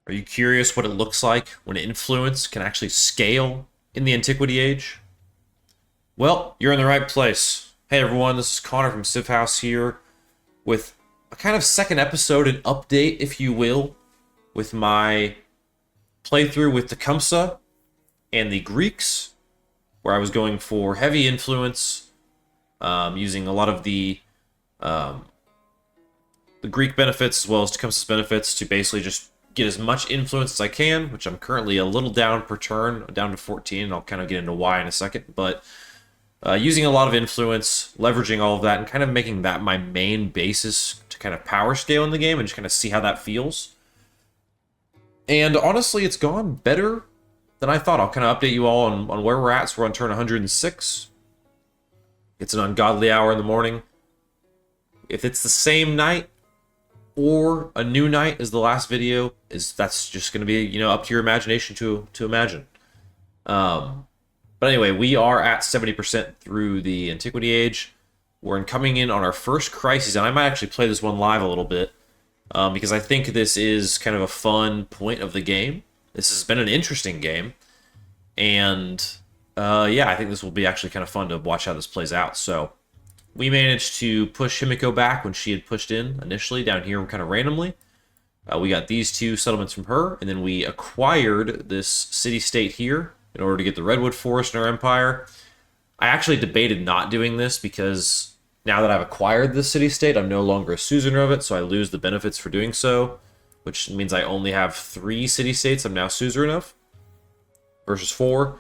Are you curious what it looks like when influence can actually scale in the Antiquity Age? Well, you're in the right place. Hey everyone, this is Connor from Haus here with a kind of second episode, an update, if you will, with my playthrough with Tecumseh and the Greeks, where I was going for heavy influence, using a lot of the Greek benefits as well as Tecumseh's benefits to basically just get as much influence as I can, which I'm currently a little down per turn, down to 14, and I'll kind of get into why in a second, but using a lot of influence, leveraging all of that, and kind of making that my main basis to kind of power scale in the game and just kind of see how that feels. And honestly, it's gone better than I thought. I'll kind of update you all on where we're at. So we're on turn 106. It's an ungodly hour in the morning. If it's the same night or a new night as the last video, that's just going to be, up to your imagination to imagine. But anyway, we are at 70% through the Antiquity Age. We're coming in on our first crisis, and I might actually play this one live a little bit, because I think this is kind of a fun point of the game. This has been an interesting game, and yeah, I think this will be actually kind of fun to watch how this plays out. So we managed to push Himiko back when she had pushed in initially down here kind of randomly. We got these two settlements from her, and then we acquired this city-state here in order to get the Redwood Forest in our empire. I actually debated not doing this because now that I've acquired this city-state, I'm no longer a suzerain of it, so I lose the benefits for doing so, which means I only have 3 city-states I'm now suzerain of versus 4.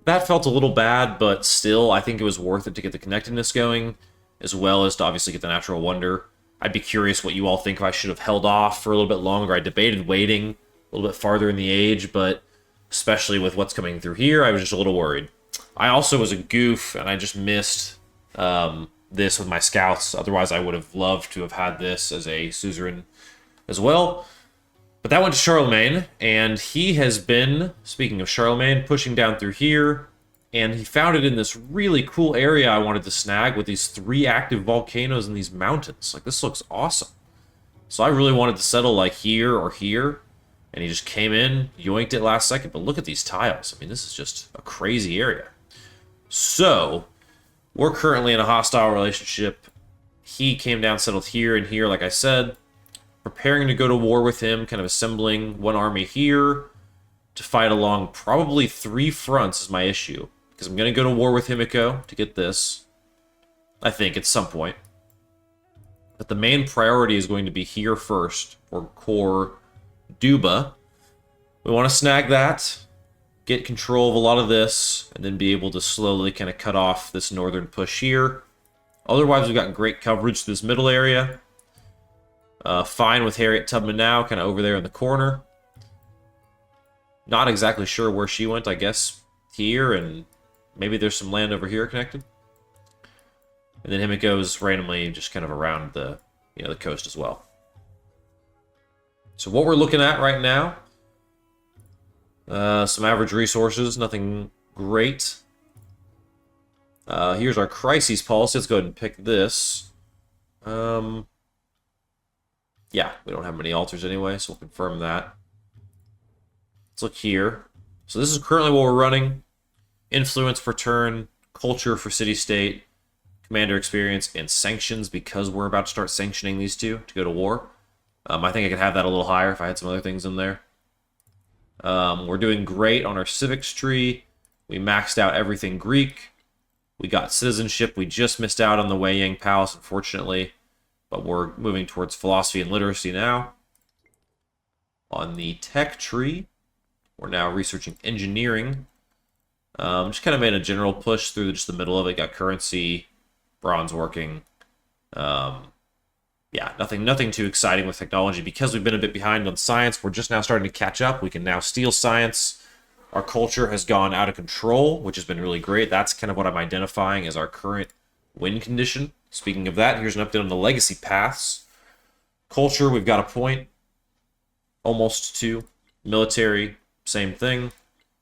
That felt a little bad, but still, I think it was worth it to get the connectedness going, as well as to obviously get the natural wonder. I'd be curious what you all think if I should have held off for a little bit longer. I debated waiting a little bit farther in the age, but especially with what's coming through here, I was just a little worried. I also was a goof, and I just missed this with my scouts. Otherwise, I would have loved to have had this as a suzerain as well. But that went to Charlemagne, and he has been, speaking of Charlemagne, pushing down through here, and he found it in this really cool area I wanted to snag with these 3 active volcanoes in these mountains. Like, this looks awesome. So I really wanted to settle, like, here or here, and he just came in, yoinked it last second, but look at these tiles. I mean, this is just a crazy area. So, we're currently in a hostile relationship. He came down, settled here and here, like I said, preparing to go to war with him, kind of assembling one army here to fight along probably 3 fronts is my issue. Because I'm going to go to war with Himiko to get this, I think, at some point. But the main priority is going to be here first, for core Duba. We want to snag that, get control of a lot of this, and then be able to slowly kind of cut off this northern push here. Otherwise, we've got great coverage to this middle area. Fine with Harriet Tubman now, kind of over there in the corner. Not exactly sure where she went, I guess here, and maybe there's some land over here connected. And then Himiko's randomly just kind of around the, the coast as well. So what we're looking at right now, some average resources, nothing great. Here's our crises policy. Let's go ahead and pick this. Yeah, we don't have many altars anyway, so we'll confirm that. Let's look here. So this is currently what we're running. Influence per turn, culture for city-state, commander experience, and sanctions, because we're about to start sanctioning these two to go to war. I think I could have that a little higher if I had some other things in there. We're doing great on our civics tree. We maxed out everything Greek. We got citizenship. We just missed out on the Wei Yang Palace, unfortunately. But we're moving towards philosophy and literacy now. On the tech tree, we're now researching engineering. Just kind of made a general push through just the middle of it. Got currency, bronze working. Yeah, nothing too exciting with technology. Because we've been a bit behind on science, we're just now starting to catch up. We can now steal science. Our culture has gone out of control, which has been really great. That's kind of what I'm identifying as our current win condition. Speaking of that, here's an update on the legacy paths. Culture, we've got a point. Almost 2. Military, same thing.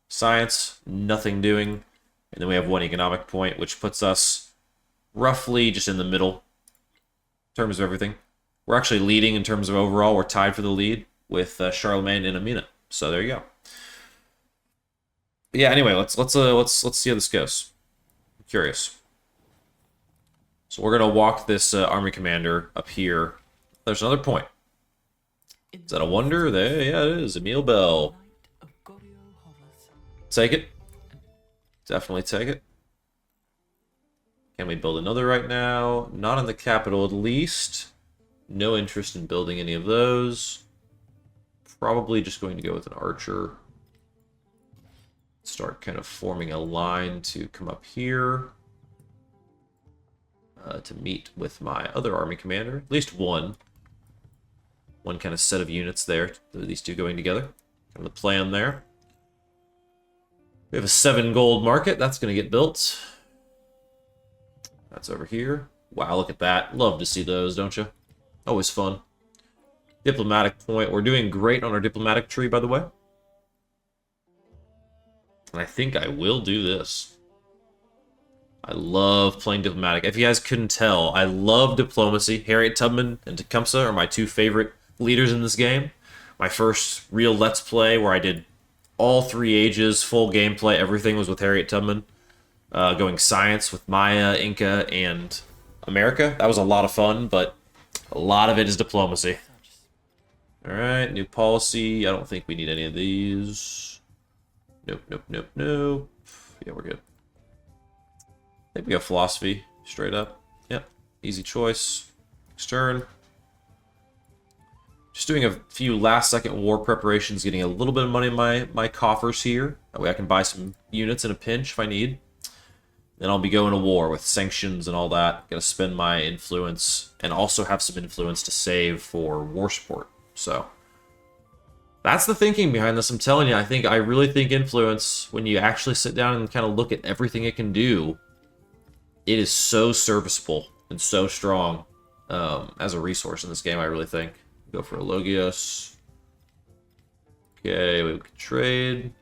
Science, nothing doing. And then we have 1 economic point, which puts us roughly just in the middle in terms of everything. We're actually leading in terms of overall. We're tied for the lead. with Charlemagne and Amina. So there you go. But yeah. Anyway, let's see how this goes. I'm curious. So we're gonna walk this army commander up here. There's another point. Is that a wonder? There, yeah, it is. Emil Bell. Take it. Definitely take it. Can we build another right now? Not in the capital, at least. No interest in building any of those. Probably just going to go with an archer. Start kind of forming a line to come up here. To meet with my other army commander. At least one. One kind of set of units there. These two going together. Kind of the plan there. We have a 7 gold market. That's going to get built. That's over here. Wow, look at that. Love to see those, don't you? Always fun. Diplomatic point. We're doing great on our diplomatic tree, by the way. And I think I will do this. I love playing diplomatic. If you guys couldn't tell, I love diplomacy. Harriet Tubman and Tecumseh are my 2 favorite leaders in this game. My first real Let's Play where I did all 3 ages, full gameplay, everything was with Harriet Tubman. Going science with Maya, Inca, and America. That was a lot of fun, but a lot of it is diplomacy. Alright, new policy. I don't think we need any of these. Nope, nope, nope, nope. Yeah, we're good. I think we got philosophy straight up. Yep, easy choice. Next turn. Just doing a few last-second war preparations, getting a little bit of money in my coffers here. That way I can buy some units in a pinch if I need. Then I'll be going to war with sanctions and all that. Gotta spend my influence and also have some influence to save for war support. So that's the thinking behind this. I'm telling you, I really think influence, when you actually sit down and kind of look at everything it can do, it is so serviceable and so strong as a resource in this game, I really think. Go for a Logios. Okay, we can trade.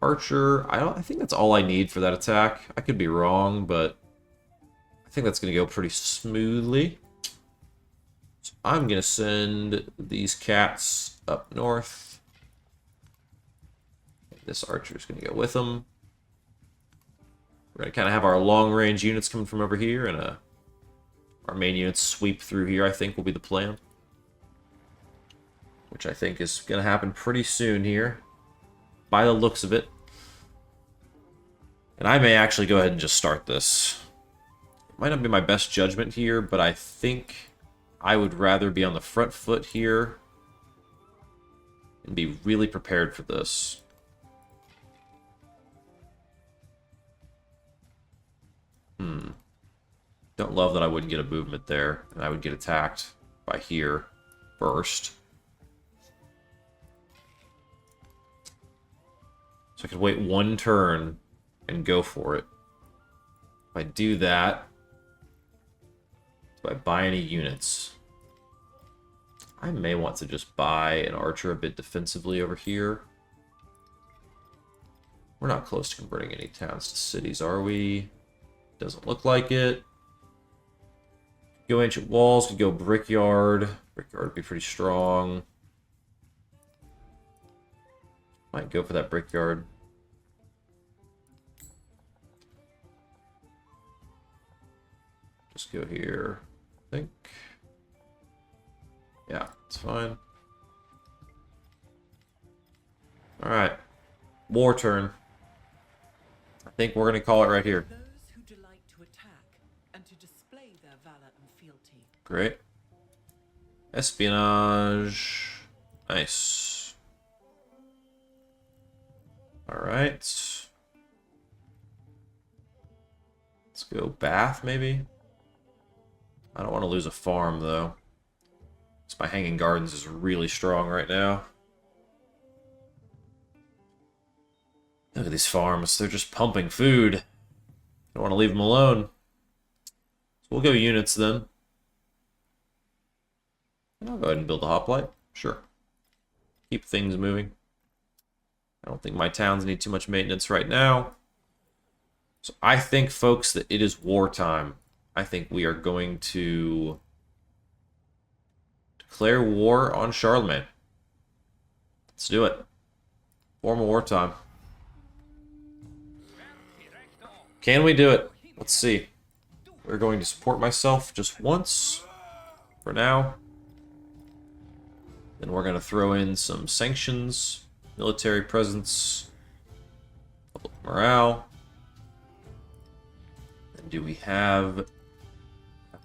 Archer. I think that's all I need for that attack. I could be wrong, but I think that's going to go pretty smoothly. So I'm going to send these cats up north. This archer is going to go with them. We're going to kind of have our long-range units coming from over here, and our main units sweep through here, I think, will be the plan. Which I think is going to happen pretty soon here, by the looks of it. And I may actually go ahead and just start this. It might not be my best judgment here, but I think I would rather be on the front foot here and be really prepared for this. Don't love that I wouldn't get a movement there, and I would get attacked by here first. So I could wait 1 turn and go for it. If I do that, do I buy any units? I may want to just buy an archer a bit defensively over here. We're not close to converting any towns to cities, are we? Doesn't look like it. Go ancient walls, could go brickyard. Brickyard would be pretty strong. Might go for that brickyard. Just go here, I think. Yeah, it's fine. Alright. War turn. I think we're going to call it right here. Those who delight to attack and to display their valor and fealty. Great. Espionage. Nice. Alright. Let's go Bath, maybe? I don't want to lose a farm, though. So my Hanging Gardens is really strong right now. Look at these farms. They're just pumping food. Don't want to leave them alone. So we'll go units then. I'll go ahead and build a hoplite. Sure. Keep things moving. I don't think my towns need too much maintenance right now. So I think, folks, that it is wartime. I think we are going to Declare war on Charlemagne. Let's do it. Formal wartime. Can we do it? Let's see. We're going to support myself just once for now. Then we're going to throw in some sanctions, military presence, public morale. And do we have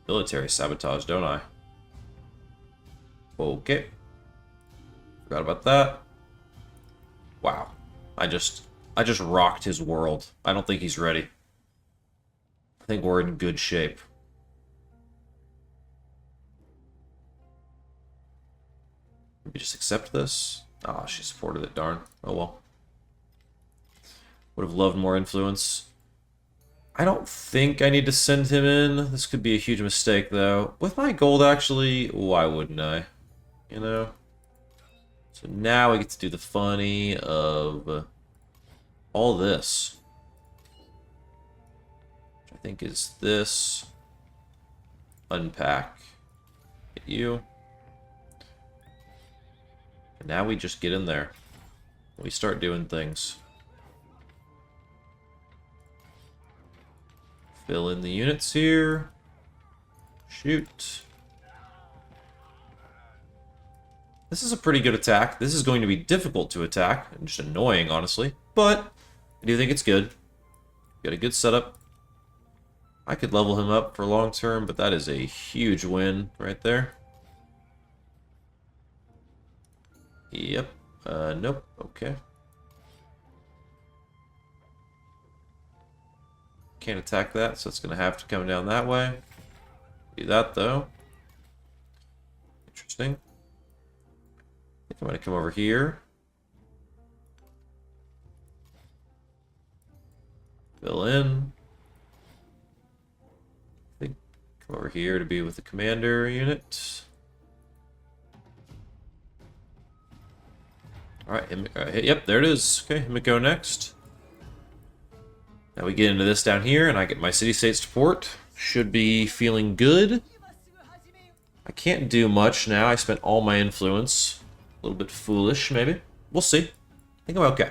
military sabotage, don't I? Okay. Forgot about that. Wow. I just rocked his world. I don't think he's ready. I think we're in good shape. Maybe just accept this. Ah, she supported it, darn. Oh well. Would have loved more influence. I don't think I need to send him in. This could be a huge mistake, though. With my gold, actually, why wouldn't I? You know? So now we get to do the funny of all this. Which I think is this. Unpack. Get you. And now we just get in there. We start doing things. Fill in the units here. Shoot. This is a pretty good attack. This is going to be difficult to attack, and just annoying, honestly. But I do think it's good. Got a good setup. I could level him up for long term, but that is a huge win right there. Yep. Nope. Okay. Can't attack that, so it's going to have to come down that way. Do that, though. Interesting. I think I'm going to come over here. Fill in. I think come over here to be with the commander unit. Alright, yep, there it is. Okay, Himiko next. Now we get into this down here, and I get my city-state support. Should be feeling good. I can't do much now. I spent all my influence. A little bit foolish, maybe. We'll see. I think I'm okay.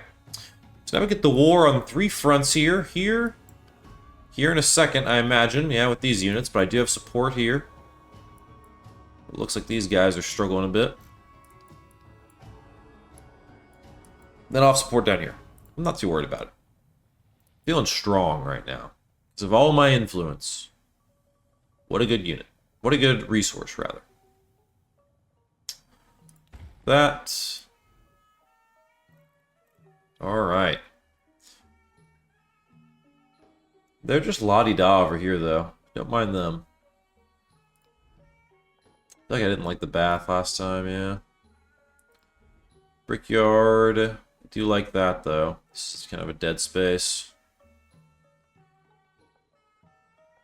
So now we get the war on 3 fronts here. Here in a second, I imagine. Yeah, with these units, but I do have support here. It looks like these guys are struggling a bit. Then I'll have support down here. I'm not too worried about it. Feeling strong right now. Because of all my influence. What a good unit. What a good resource, rather. That. Alright. They're just la-di-da over here, though. Don't mind them. I feel like I didn't like the bath last time, yeah. Brickyard. I do like that, though. This is kind of a dead space.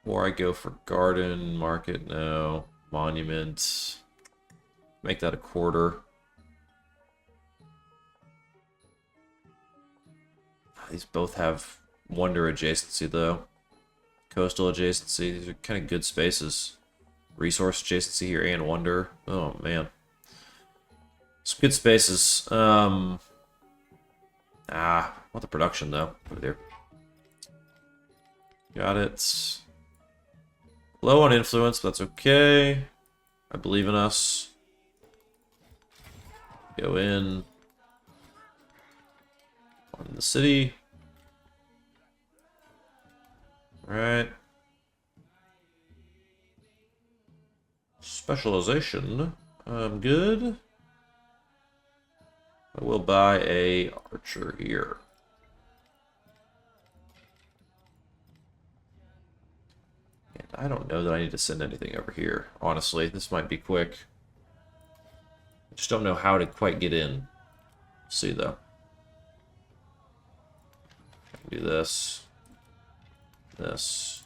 Or I go for garden, market, no. Monument. Make that a quarter. These both have wonder adjacency, though. Coastal adjacency. These are kind of good spaces. Resource adjacency here and wonder. Oh, man. Some good spaces. I want the production, though. Over there. Got it. Low on influence, but that's okay. I believe in us. Go in. On the city. Alright. Specialization. I'm good. I will buy a archer here. And I don't know that I need to send anything over here. Honestly, this might be quick. I just don't know how to quite get in. We'll see, though. I can do this. This.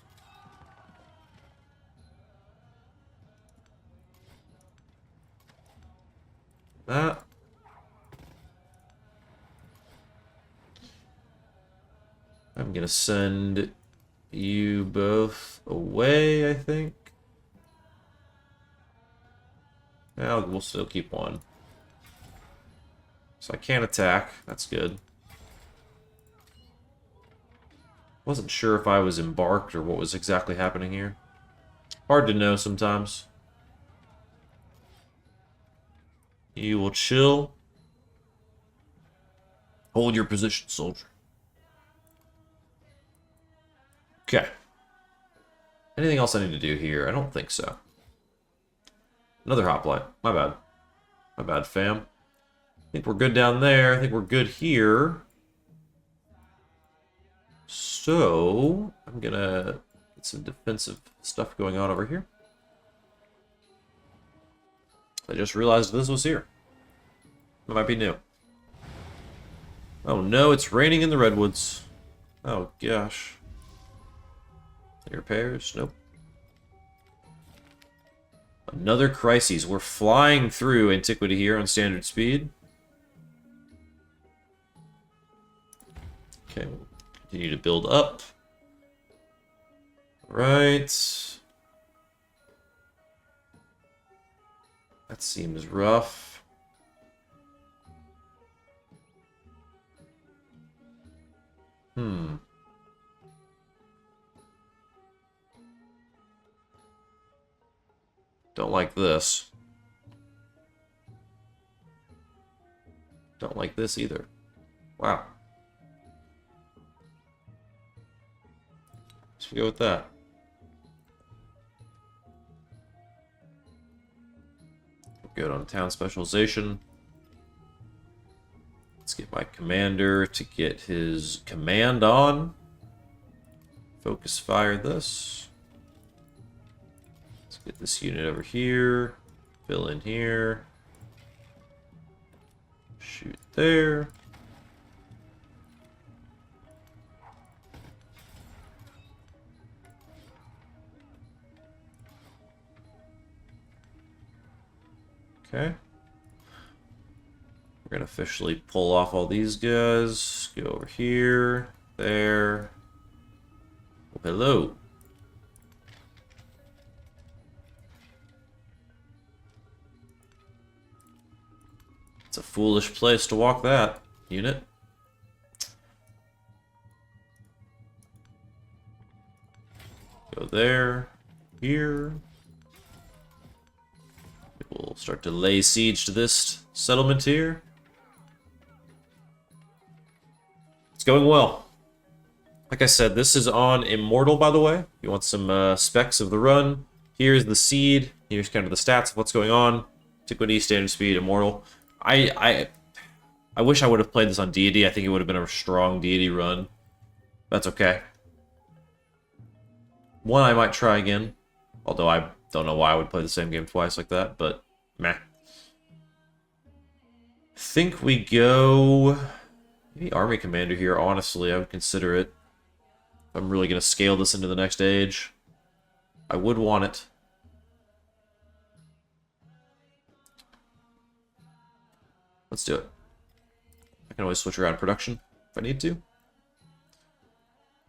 That. I'm gonna send you both away, I think. Well, we'll still keep one. So I can't attack. That's good. Wasn't sure if I was embarked or what was exactly happening here. Hard to know sometimes. You will chill. Hold your position, soldier. Okay. Anything else I need to do here? I don't think so. Another hoplite. My bad. My bad, fam. I think we're good down there. I think we're good here. So, I'm gonna get some defensive stuff going on over here. I just realized this was here. It might be new. Oh no, it's raining in the redwoods. Oh gosh. Any repairs? Nope. Another crisis. We're flying through Antiquity here on standard speed. Okay, we'll continue to build up. Right. That seems rough. Don't like this. Don't like this either. Wow. Let's go with that. Good on town specialization. Let's get my commander to get his command on. Focus fire this. Let's get this unit over here. Fill in here. Shoot there. Okay. We're gonna officially pull off all these guys. Go over here, there. Oh, hello. It's a foolish place to walk that unit. Go there, here. We'll start to lay siege to this settlement here. It's going well. Like I said, this is on Immortal, by the way. If you want some specs of the run, here's the seed. Here's kind of the stats of what's going on. Antiquity, standard speed, Immortal. I wish I would have played this on Deity. I think it would have been a strong Deity run. That's okay. One I might try again. Although I don't know why I would play the same game twice like that, but meh. I think we go... Maybe Army Commander here, honestly. I would consider it. If I'm really going to scale this into the next age. I would want it. Let's do it. I can always switch around production if I need to.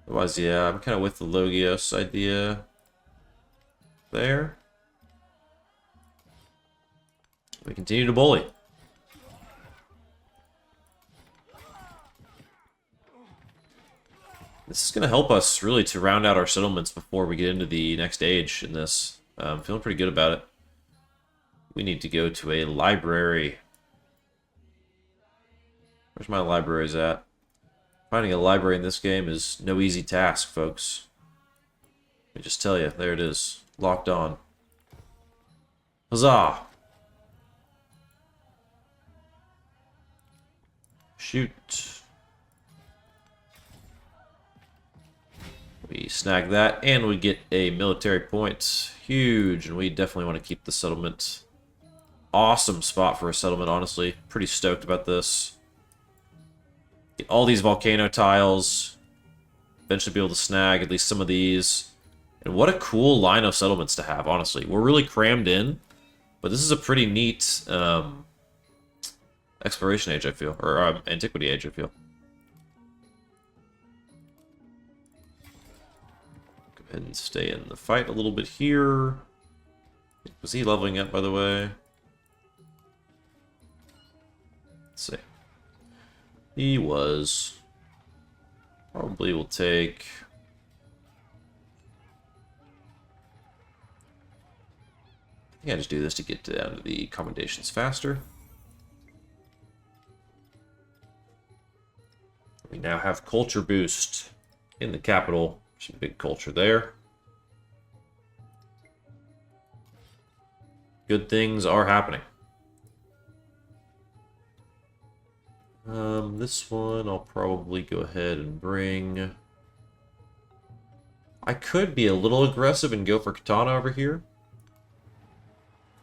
Otherwise, yeah, I'm kind of with the Logios idea there. We continue to bully. This is going to help us really to round out our settlements before we get into the next age in this. I'm feeling pretty good about it. We need to go to a library. Where's my libraries at? Finding a library in this game is no easy task, folks. Let me just tell you, there it is. Locked on. Huzzah! Shoot. We snag that, and we get a military point. Huge, and we definitely want to keep the settlement. Awesome spot for a settlement, honestly. Pretty stoked about this. Get all these volcano tiles. Eventually be able to snag at least some of these. And what a cool line of settlements to have, honestly. We're really crammed in, but this is a pretty neat exploration age, I feel. Or Antiquity Age, I feel. Go ahead and stay in the fight a little bit here. Was he leveling up, by the way? Let's see. He was... Probably will take... I think I just do this to get down to the commendations faster. We now have culture boost in the capital. Some big culture there. Good things are happening. This one I'll probably go ahead and bring... I could be a little aggressive and go for Katana over here.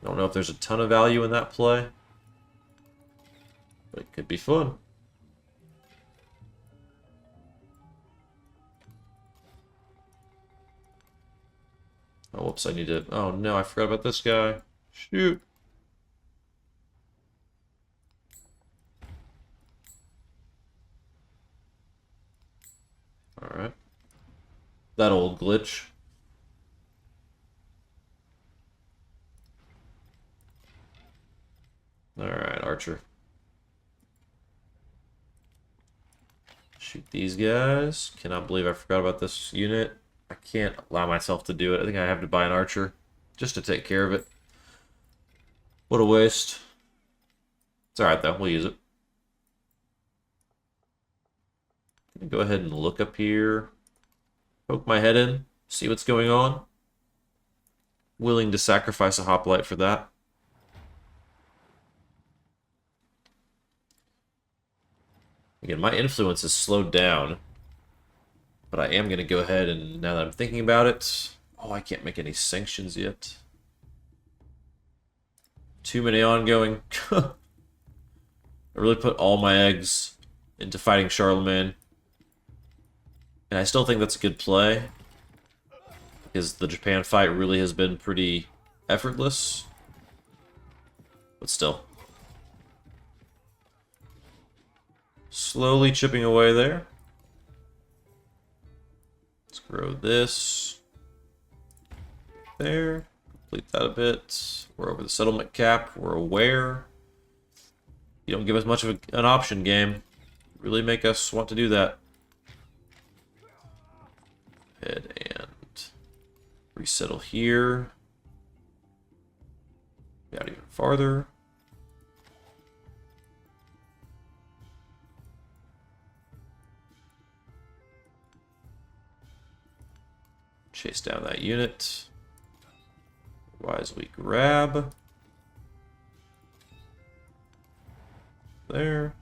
I don't know if there's a ton of value in that play. But it could be fun. Oh, whoops, I need to... Oh, no, I forgot about this guy. Shoot. Alright. That old glitch. Alright, Archer. Shoot these guys. Cannot believe I forgot about this unit. I can't allow myself to do it. I think I have to buy an Archer just to take care of it. What a waste. It's alright though, we'll use it. Go ahead and look up here. Poke my head in, see what's going on. Willing to sacrifice a hoplite for that. Again, my influence is slowed down. But I am going to go ahead and, now that I'm thinking about it... Oh, I can't make any sanctions yet. Too many ongoing. I really put all my eggs into fighting Charlemagne. And I still think that's a good play. Because the Japan fight really has been pretty effortless. But still. Slowly chipping away there. Let's grow this. There. Complete that a bit. We're over the settlement cap. We're aware. You don't give us much of an option, game. Really make us want to do that. Head and resettle here. Out even farther. Chase down that unit. Wisely grab. There.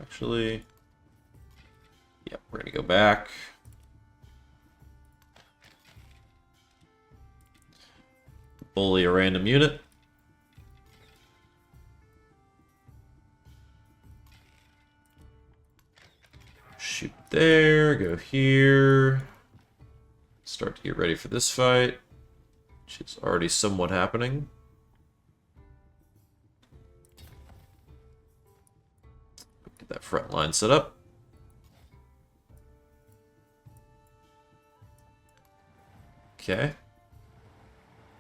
Actually, yep, we're gonna go back. Bully a random unit. Shoot there, go here. Start to get ready for this fight, which is already somewhat happening. Get that front line set up. Okay.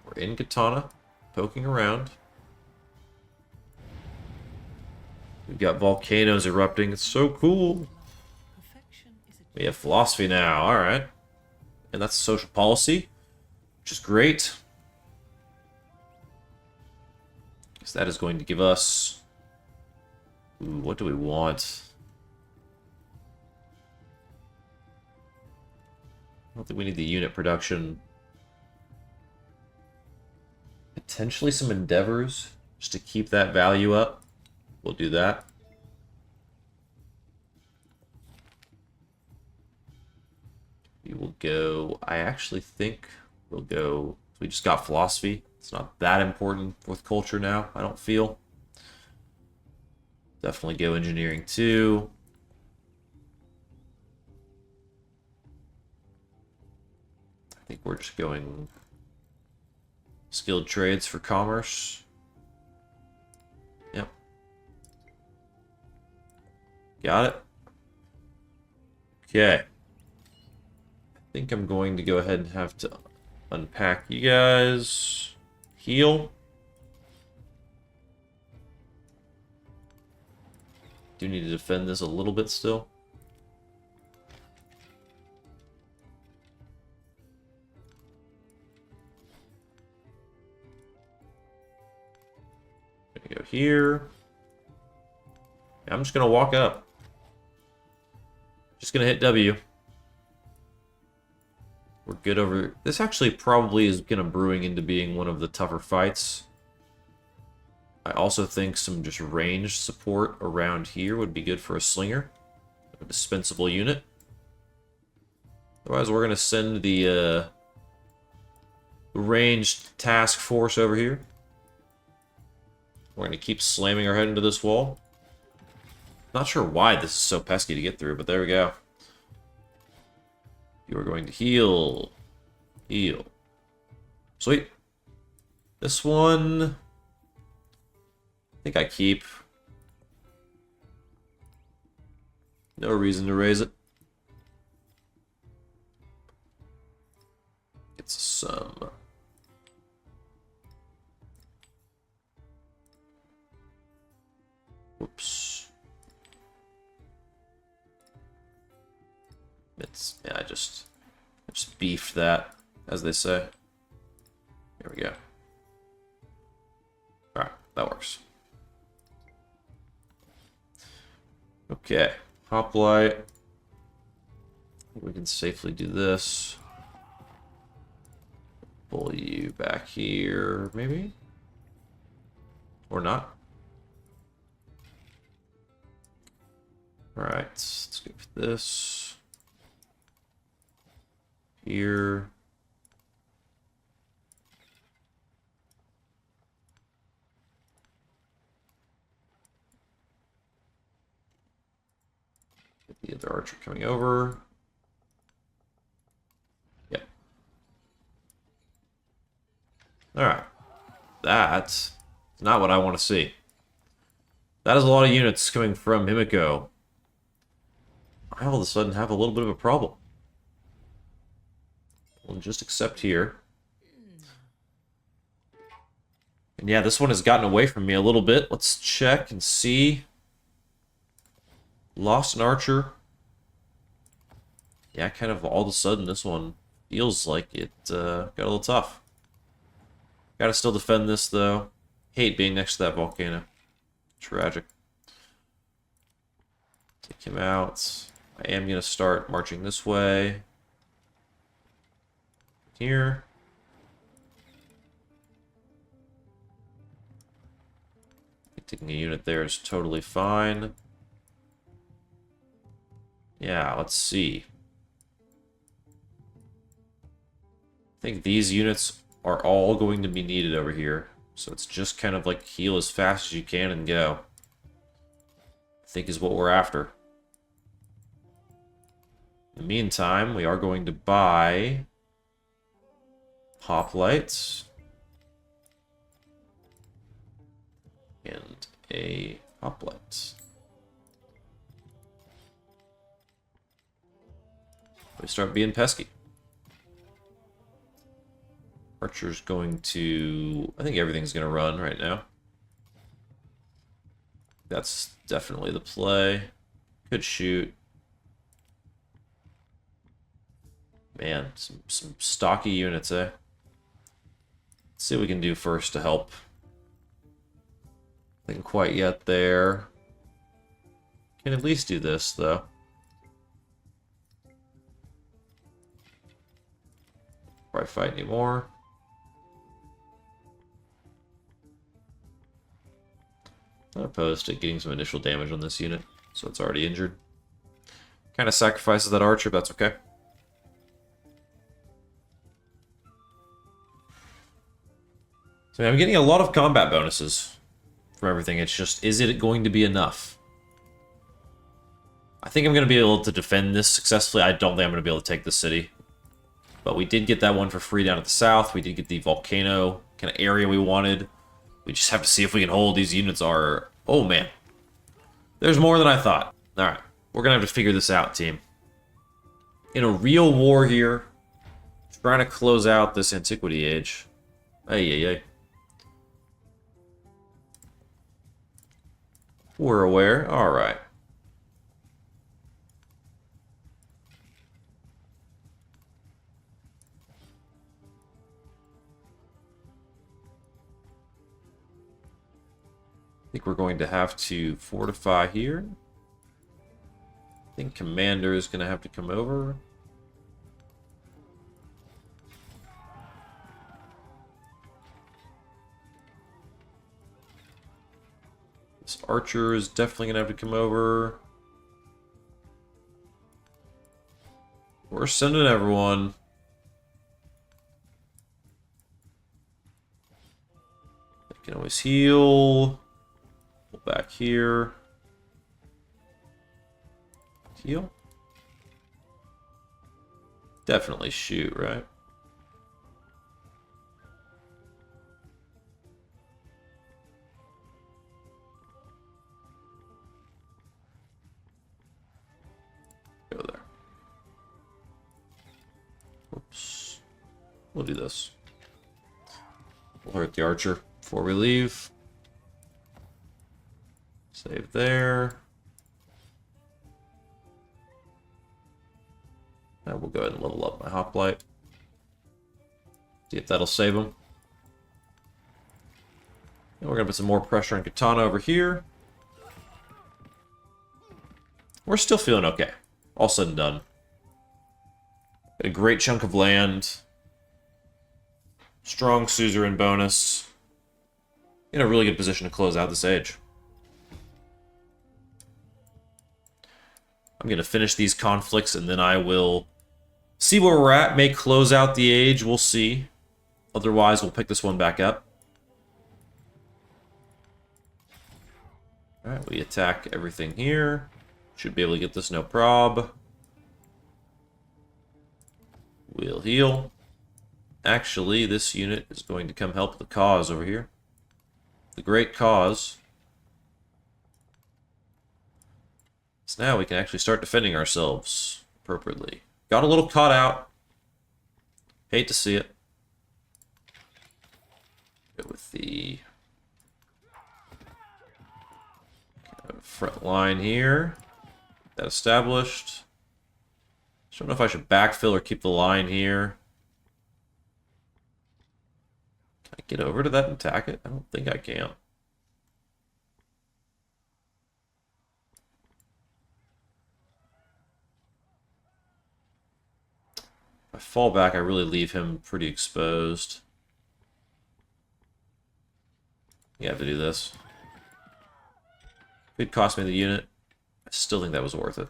We're in Katana, poking around. We've got volcanoes erupting. It's so cool. We have philosophy now. All right. And that's social policy, which is great. Because that is going to give us... Ooh, what do we want? I don't think we need the unit production. Potentially some endeavors, just to keep that value up. We'll do that. We will go... I actually think we'll go... We just got philosophy. It's not that important with culture now, I don't feel. Definitely go engineering too. I think we're just going skilled trades for commerce. Yep. Got it. Okay. I think I'm going to go ahead and have to unpack you guys. Heal. do need to defend this a little bit still. Go here. I'm just gonna walk up. Just gonna hit W. We're good over... This actually probably is gonna brewing into being one of the tougher fights. I also think some just ranged support around here would be good for a slinger. A dispensable unit. Otherwise, we're gonna send the ranged task force over here. We're going to keep slamming our head into this wall. Not sure why this is so pesky to get through, but there we go. You are going to heal. Heal. Sweet. This one... I think I keep. No reason to raise it. It's some... Whoops. Yeah, I just beefed that, as they say. Here we go. Alright, that works. Okay, hoplite. We can safely do this. Pull you back here, maybe? Or not? Alright, let's go for this. Here. Get the other archer coming over. Yep. Alright. That's not what I want to see. That is a lot of units coming from Himiko. I all of a sudden have a little bit of a problem. We'll just accept here. And yeah, this one has gotten away from me a little bit. Let's check and see. Lost an archer. Yeah, kind of all of a sudden this one feels like it got a little tough. Gotta still defend this though. Hate being next to that volcano. Tragic. Take him out. I am going to start marching this way. Here. Taking a unit there is totally fine. Yeah, let's see. I think these units are all going to be needed over here. So it's just kind of like heal as fast as you can and go. I think is what we're after. In the meantime, we are going to buy hoplites and a hoplite. We start being pesky. Archer's going to... I think everything's going to run right now. That's definitely the play. Could shoot. Man, some stocky units, eh? Let's see what we can do first to help. Nothing quite yet there. Can at least do this, though. Probably fight anymore. Not opposed to getting some initial damage on this unit, so it's already injured. Kind of sacrifices that archer, but that's okay. So I'm getting a lot of combat bonuses from everything. It's just, is it going to be enough? I think I'm going to be able to defend this successfully. I don't think I'm going to be able to take the city. But we did get that one for free down at the south. We did get the volcano kind of area we wanted. We just have to see if we can hold. These units are... Oh, man. There's more than I thought. Alright. We're going to have to figure this out, team. In a real war here, trying to close out this Antiquity Age. Ay. We're aware. Alright. think we're going to have to fortify here. I think Commander is going to have to come over. This Archer is definitely going to have to come over. We're sending everyone. They can always heal. Pull back here. Heal. Definitely shoot, right? Go there. Oops. We'll do this. We'll hurt the Archer before we leave. Save there. And we'll go ahead and level up my hoplite. See if that'll save him. And we're going to put some more pressure on Katana over here. We're still feeling okay. All said and done. A great chunk of land. Strong suzerain bonus. In a really good position to close out this age. I'm going to finish these conflicts and then I will see where we're at. May close out the age. We'll see. Otherwise, we'll pick this one back up. Alright, we attack everything here. Should be able to get this no prob. We'll heal. Actually, this unit is going to come help the cause over here. The great cause. So now we can actually start defending ourselves appropriately. Got a little caught out. Hate to see it. Go with the front line here. That established. Just don't know if I should backfill or keep the line here. Can I get over to that and attack it? I don't think I can. If I fall back, I really leave him pretty exposed. You have to do this. Could cost me the unit. I still think that was worth it.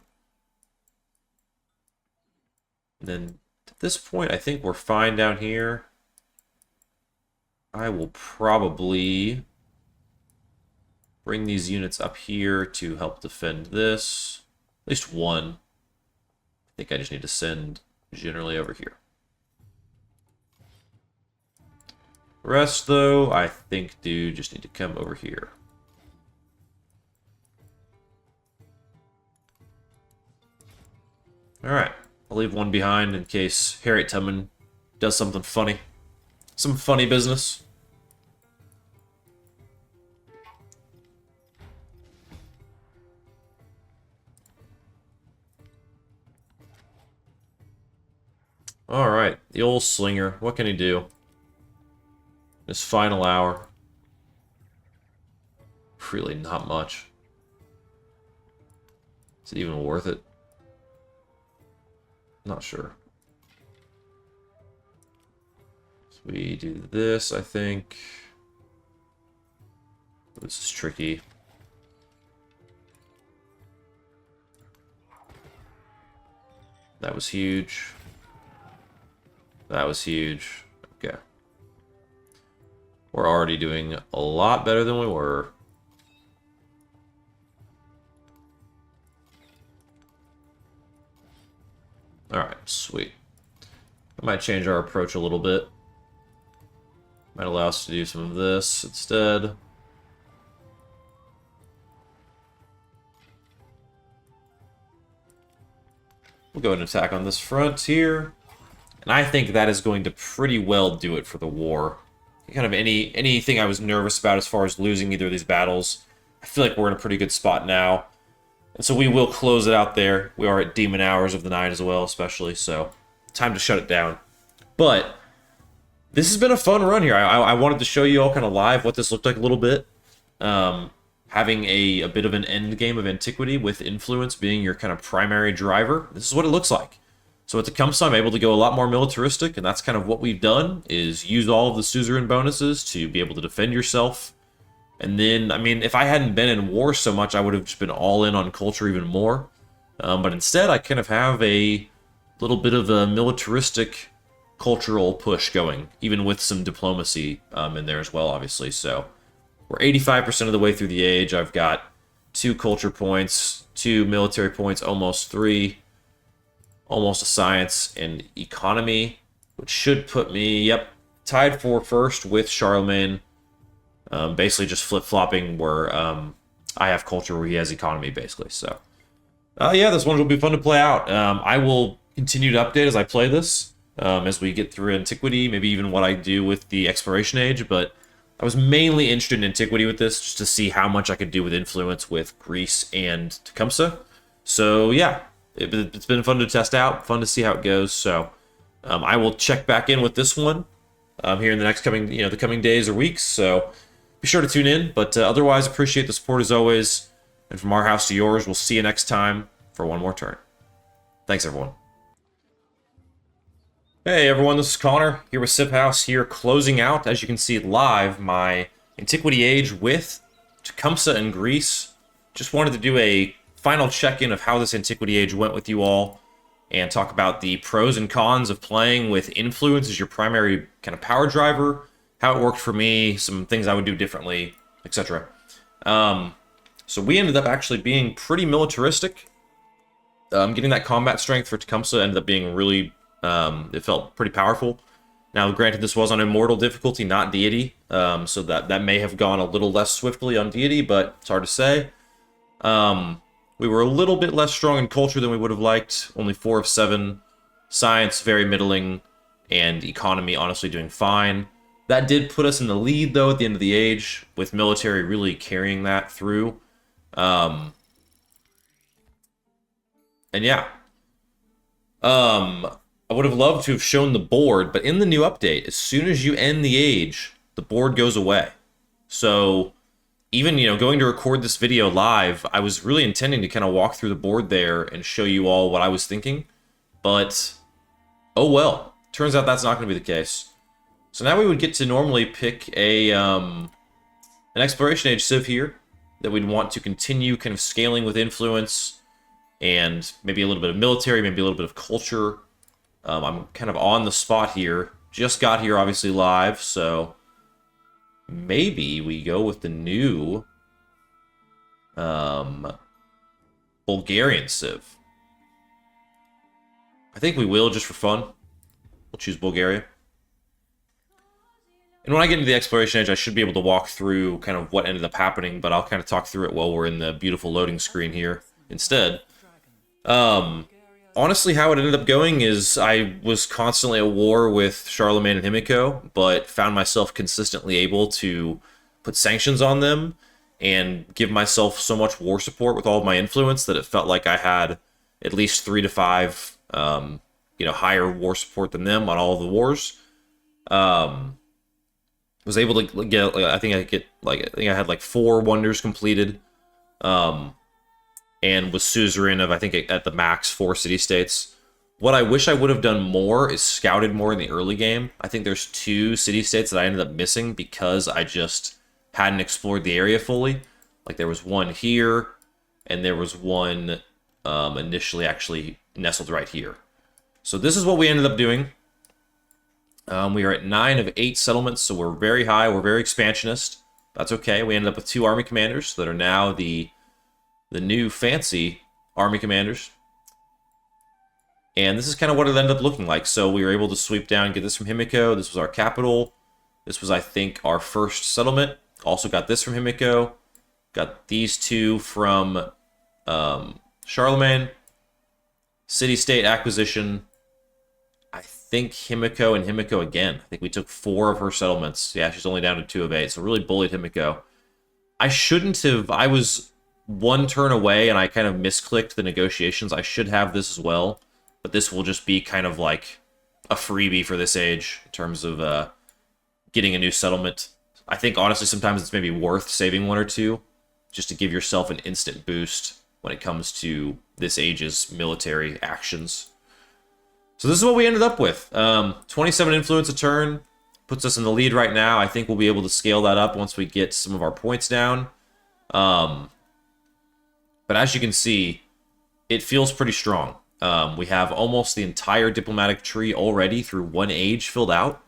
And then at this point, I think we're fine down here. I will probably bring these units up here to help defend this. At least one. I think I just need to send generally over here. The rest, though, I think do just need to come over here. Alright, I'll leave one behind in case Harriet Tubman does something funny. Some funny business. Alright, the old slinger. What can he do? This final hour. Really not much. Is it even worth it? Not sure. So we do this, I think. This is tricky. That was huge. That was huge. Okay. We're already doing a lot better than we were. Alright, sweet. I might change our approach a little bit. Might allow us to do some of this instead. We'll go ahead and attack on this front here. And I think that is going to pretty well do it for the war. Kind of anything I was nervous about as far as losing either of these battles, I feel like we're in a pretty good spot now. And so we will close it out there. We are at demon hours of the night as well, especially, so time to shut it down. But this has been a fun run here. I wanted to show you all kind of live what this looked like a little bit. having a bit of an end game of antiquity with influence being your kind of primary driver, this is what it looks like. So at Tecumseh, I'm able to go a lot more militaristic, and that's kind of what we've done, is use all of the suzerain bonuses to be able to defend yourself. And then, I mean, if I hadn't been in war so much, I would have just been all in on culture even more. But instead, I kind of have a little bit of a militaristic cultural push going, even with some diplomacy in there as well, obviously. So we're 85% of the way through the age. I've got 2 culture points, 2 military points, almost 3, almost a science and economy, which should put me, yep, tied for first with Charlemagne. Basically just flip-flopping where I have culture where he has economy, basically. So, yeah, this one will be fun to play out. I will continue to update as I play this, as we get through Antiquity, maybe even what I do with the Exploration Age, but I was mainly interested in Antiquity with this, just to see how much I could do with influence with Greece and Tecumseh. So, yeah, it's been fun to test out, fun to see how it goes, so I will check back in with this one here in the next coming days or weeks, so be sure to tune in, but otherwise, appreciate the support as always. And from our house to yours, we'll see you next time for one more turn. Thanks, everyone. Hey, everyone, this is Connor here with Haus here, closing out, as you can see live, my Antiquity Age with Tecumseh and Greece. Just wanted to do a final check-in of how this Antiquity Age went with you all, and talk about the pros and cons of playing with influence as your primary kind of power driver, how it worked for me, some things I would do differently, etc. So we ended up actually being pretty militaristic. Getting that combat strength for Tecumseh ended up being really, it felt pretty powerful. Now, granted, this was on Immortal difficulty, not Deity, so that may have gone a little less swiftly on Deity, but it's hard to say. We were a little bit less strong in culture than we would have liked, only 4 of 7. Science, very middling, and economy, honestly, doing fine. That did put us in the lead, though, at the end of the age, with military really carrying that through. And yeah. I would have loved to have shown the board, but in the new update, as soon as you end the age, the board goes away. So even, going to record this video live, I was really intending to kind of walk through the board there and show you all what I was thinking. But, oh well. Turns out that's not going to be the case. So now we would get to normally pick an Exploration Age Civ here that we'd want to continue kind of scaling with influence and maybe a little bit of military, maybe a little bit of culture. I'm kind of on the spot here. Just got here, obviously, live, so maybe we go with the new Bulgarian Civ. I think we will, just for fun. We'll choose Bulgaria. And when I get into the Exploration Age, I should be able to walk through kind of what ended up happening, but I'll kind of talk through it while we're in the beautiful loading screen here instead. Honestly, how it ended up going is I was constantly at war with Charlemagne and Himiko, but found myself consistently able to put sanctions on them and give myself so much war support with all of my influence that it felt like I had at least 3 to 5, higher war support than them on all of the wars. Was able to get, I think I had like 4 wonders completed, and was suzerain of, I think, at the max 4 city-states. What I wish I would have done more is scouted more in the early game. I think there's 2 city-states that I ended up missing because I just hadn't explored the area fully. Like, there was one here, and there was one initially actually nestled right here. So this is what we ended up doing. We are at 9 of 8 settlements, so we're very high. We're very expansionist. That's okay. We ended up with 2 army commanders that are now the new fancy army commanders. And this is kind of what it ended up looking like. So we were able to sweep down, get this from Himiko. This was our capital. This was, I think, our first settlement. Also got this from Himiko. Got these 2 from Charlemagne. City-state acquisition. I think Himiko and Himiko again. I think we took 4 of her settlements. Yeah, she's only down to 2 of 8, so really bullied Himiko. I shouldn't have. I was 1 turn away, and I kind of misclicked the negotiations. I should have this as well, but this will just be kind of like a freebie for this age in terms of getting a new settlement. I think, honestly, sometimes it's maybe worth saving 1 or 2 just to give yourself an instant boost when it comes to this age's military actions. So this is what we ended up with. 27 influence a turn. Puts us in the lead right now. I think we'll be able to scale that up once we get some of our points down. But as you can see, it feels pretty strong. We have almost the entire diplomatic tree already through one age filled out.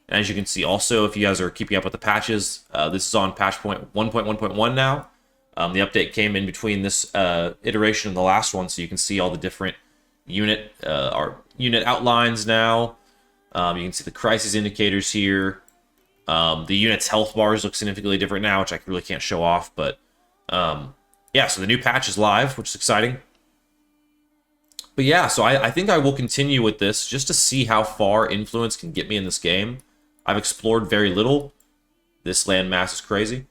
And as you can see also, if you guys are keeping up with the patches, this is on patch point 1.1.1 now. The update came in between this iteration and the last one, so you can see all the different unit outlines now. You can see the crisis indicators here. The unit's health bars look significantly different now, which I really can't show off. But yeah, so the new patch is live, which is exciting. But yeah, so I think I will continue with this just to see how far influence can get me in this game. I've explored very little. This landmass is crazy.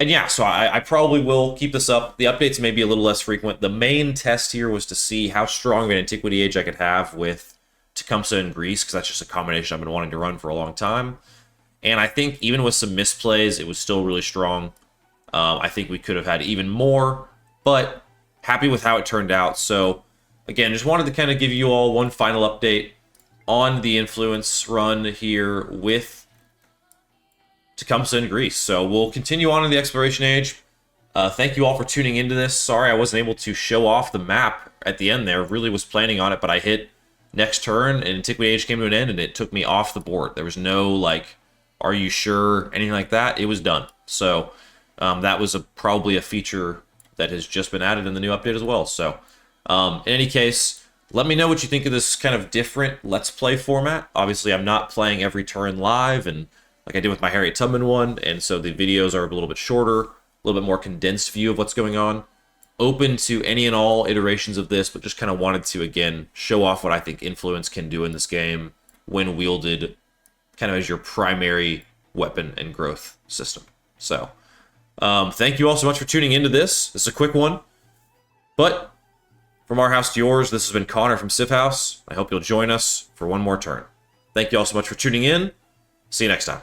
And yeah, so I probably will keep this up. The updates may be a little less frequent. The main test here was to see how strong of an Antiquity Age I could have with Tecumseh and Greece, because that's just a combination I've been wanting to run for a long time. And I think even with some misplays, it was still really strong. I think we could have had even more, but happy with how it turned out. So again, just wanted to kind of give you all one final update on the influence run here with Tecumseh and Greece. So we'll continue on in the Exploration Age. Thank you all for tuning into this. Sorry I wasn't able to show off the map at the end there. Really was planning on it, but I hit next turn and Antiquity Age came to an end and it took me off the board. There was no, like, are you sure? Anything like that. It was done. So that was probably a feature that has just been added in the new update as well. So in any case, let me know what you think of this kind of different Let's Play format. Obviously, I'm not playing every turn live and like I did with my Harriet Tubman one, and so the videos are a little bit shorter, a little bit more condensed view of what's going on. Open to any and all iterations of this, but just kind of wanted to, again, show off what I think influence can do in this game when wielded kind of as your primary weapon and growth system. So, thank you all so much for tuning into this. This is a quick one, but from our house to yours, this has been Connor from Civ House. I hope you'll join us for one more turn. Thank you all so much for tuning in. See you next time.